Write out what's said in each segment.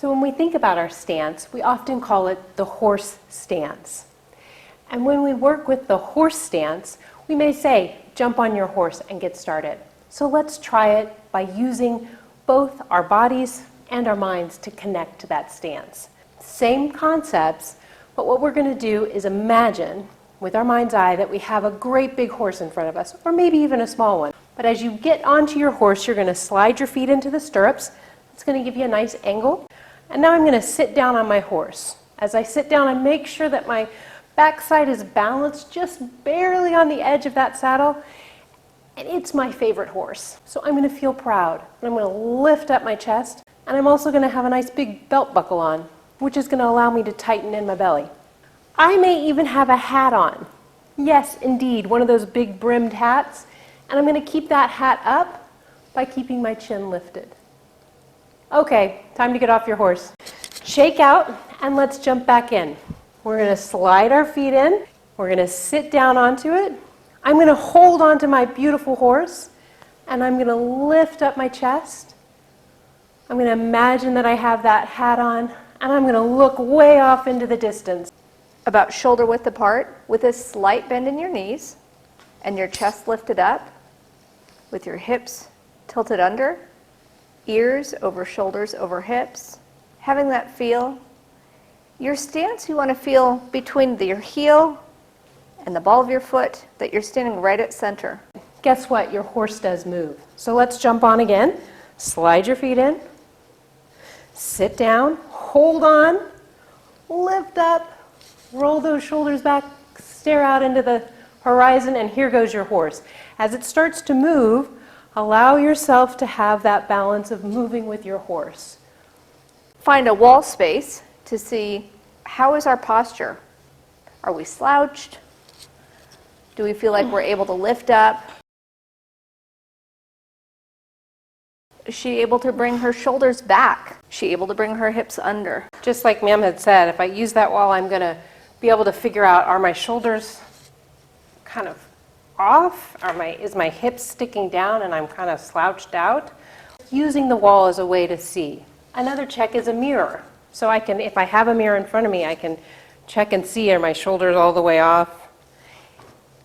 So when we think about our stance, we often call it the horse stance. And when we work with the horse stance, we may say, jump on your horse and get started. So let's try it by using both our bodies and our minds to connect to that stance. Same concepts, but what we're going to do is imagine with our mind's eye that we have a great big horse in front of us, or maybe even a small one. But as you get onto your horse, you're going to slide your feet into the stirrups. It's going to give you a nice angle. And now I'm going to sit down on my horse. As I sit down, I make sure that my backside is balanced just barely on the edge of that saddle. And it's my favorite horse. So I'm going to feel proud. And I'm going to lift up my chest. And I'm also going to have a nice big belt buckle on, which is going to allow me to tighten in my belly. I may even have a hat on. Yes, indeed, one of those big brimmed hats. And I'm going to keep that hat up by keeping my chin lifted. Okay, time to get off your horse. Shake out and let's jump back in. We're going to slide our feet in. We're going to sit down onto it. I'm going to hold onto my beautiful horse and I'm going to lift up my chest. I'm going to imagine that I have that hat on and I'm going to look way off into the distance. About shoulder width apart with a slight bend in your knees and your chest lifted up with your hips tilted under. Ears over shoulders over hips, having that feel. Your stance, you want to feel between your heel and the ball of your foot that you're standing right at center. Guess what? Your horse does move. So let's jump on again. Slide your feet in. Sit down. Hold on. Lift up. Roll those shoulders back. Stare out into the horizon, and here goes your horse. As it starts to move, allow yourself to have that balance of moving with your horse. Find a wall space to see how is our posture. Are we slouched? Do we feel like we're able to lift up? Is she able to bring her shoulders back? Is she able to bring her hips under? Just like Ma'am had said, if I use that wall, I'm going to be able to figure out, are my shoulders kind of off? Is my hip sticking down and I'm kind of slouched out? Using the wall as a way to see. Another check is a mirror. So I can, if I have a mirror in front of me, I can check and see, are my shoulders all the way off?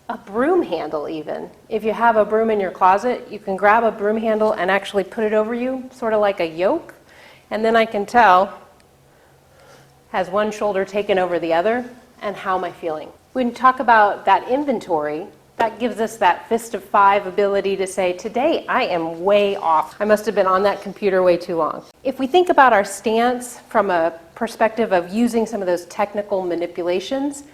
A broom handle even. If you have a broom in your closet, you can grab a broom handle and actually put it over you, sort of like a yoke. And then I can tell, has one shoulder taken over the other, and how am I feeling? When you talk about that inventory, that gives us that fist of five ability to say, today I am way off. I must have been on that computer way too long. If we think about our stance from a perspective of using some of those technical manipulations,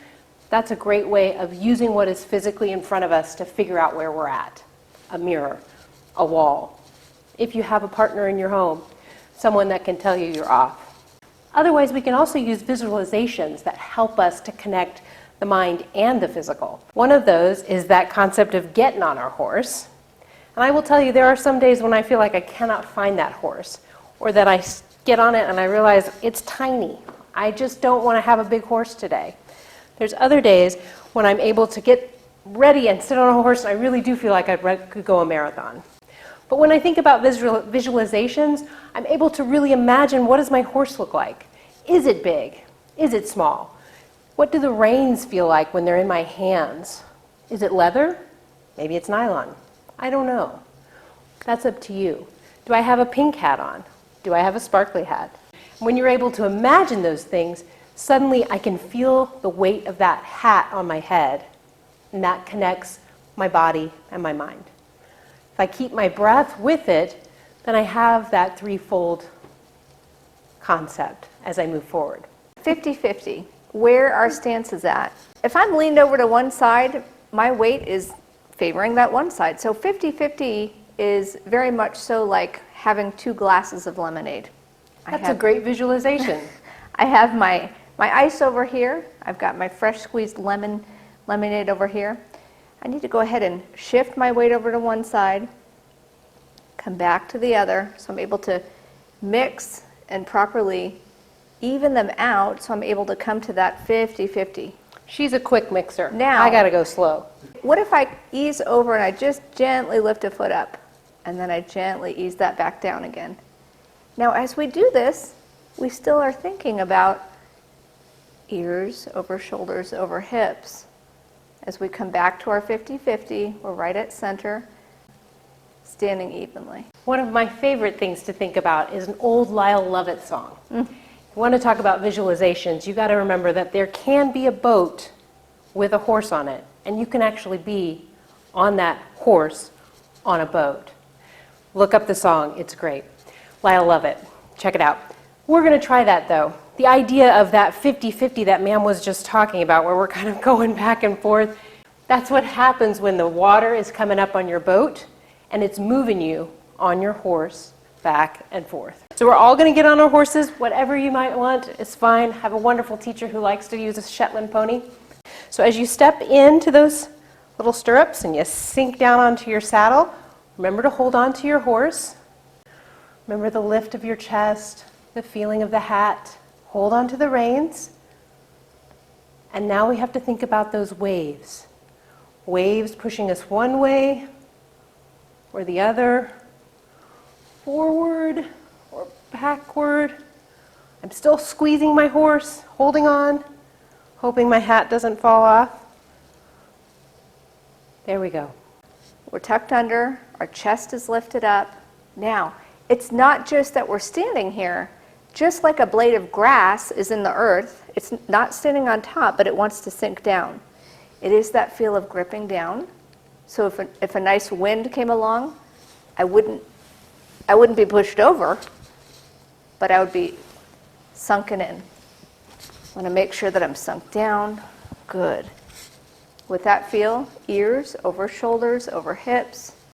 that's a great way of using what is physically in front of us to figure out where we're at. A mirror, a wall. If you have a partner in your home, someone that can tell you you're off. Otherwise, we can also use visualizations that help us to connect the mind and the physical. One of those is that concept of getting on our horse. And I will tell you, there are some days when I feel like I cannot find that horse, or that I get on it and I realize it's tiny. I just don't want to have a big horse today. There's other days when I'm able to get ready and sit on a horse and I really do feel like I could go a marathon. But when I think about visualizations, I'm able to really imagine, what does my horse look like? Is it big? Is it small? What do the reins feel like when they're in my hands? Is it leather? Maybe it's nylon. I don't know. That's up to you. Do I have a pink hat on? Do I have a sparkly hat? When you're able to imagine those things, suddenly I can feel the weight of that hat on my head, and that connects my body and my mind. If I keep my breath with it, then I have that threefold concept as I move forward. 50-50. Where our stance is at. If I'm leaned over to one side, my weight is favoring that one side. So 50-50 is very much so like having 2 glasses of lemonade. That's a great visualization. I have my ice over here. I've got my fresh squeezed lemonade over here. I need to go ahead and shift my weight over to one side, come back to the other, so I'm able to mix and properly even them out, so I'm able to come to that 50-50. She's a quick mixer. Now, I gotta go slow. What if I ease over and I just gently lift a foot up, and then I gently ease that back down again? Now, as we do this, we still are thinking about ears over shoulders over hips. As we come back to our 50-50, we're right at center, standing evenly. One of my favorite things to think about is an old Lyle Lovett song. If you want to talk about visualizations, you got to remember that there can be a boat with a horse on it, and you can actually be on that horse on a boat. Look up the song, it's great. Lyle Lovett, check it out. We're going to try that though. The idea of that 50-50 that ma'am was just talking about, where we're kind of going back and forth, that's what happens when the water is coming up on your boat and it's moving you on your horse back and forth. So we're all going to get on our horses. Whatever you might want is fine. Have a wonderful teacher who likes to use a Shetland pony. So as you step into those little stirrups and you sink down onto your saddle, remember to hold on to your horse. Remember the lift of your chest, the feeling of the hat. Hold on to the reins. And now we have to think about those waves. Waves pushing us one way or the other, forward or backward. I'm still squeezing my horse, holding on, hoping my hat doesn't fall off. There we go. We're tucked under, our chest is lifted up. Now, it's not just that we're standing here. Just like a blade of grass is in the earth, it's not standing on top, but it wants to sink down. It is that feel of gripping down. So if a nice wind came along, I wouldn't be pushed over, but I would be sunken in. I want to make sure that I'm sunk down. Good. With that feel, ears over shoulders, over hips.